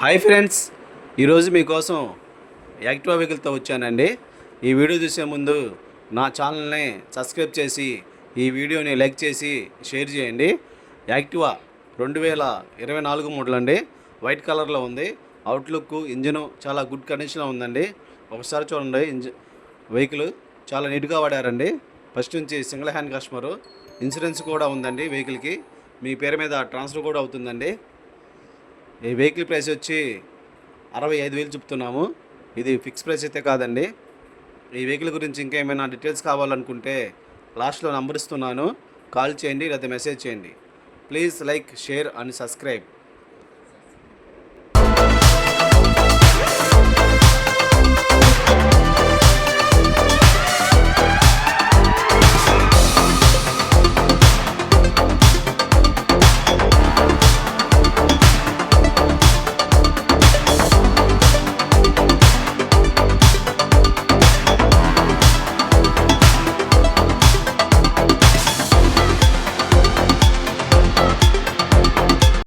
Hi friends, ఈరోజు మీకోసం Activa వెహికల్తో వచ్చానండి. ఈ వీడియో చూసే ముందు నా ఛానల్ని సబ్స్క్రైబ్ చేసి ఈ వీడియోని లైక్ చేసి షేర్ చేయండి. యాక్టివా 2024 మోడల్ అండి. వైట్ కలర్లో ఉంది. అవుట్లుక్ ఇంజిన్ చాలా గుడ్ కండిషన్లో ఉందండి. ఒకసారి చూడండి, వెహికల్ చాలా నీట్గా వాడారండి. ఫస్ట్ నుంచి సింగిల్ హ్యాండ్ కస్టమరు. ఇన్సూరెన్స్ కూడా ఉందండి వెహికల్కి. మీ పేరు మీద ట్రాన్స్ఫర్ కూడా అవుతుందండి. ఈ వెహికల్ ప్రైస్ వచ్చి 65,000 చెప్తున్నాము. ఇది ఫిక్స్ ప్రైస్ అయితే కాదండి. ఈ వెహికల్ గురించి ఇంకా ఏమైనా డీటెయిల్స్ కావాలనుకుంటే లాస్ట్లో నంబర్ ఇస్తున్నాను, కాల్ చేయండి లేదా మెసేజ్ చేయండి. Please like, share and subscribe.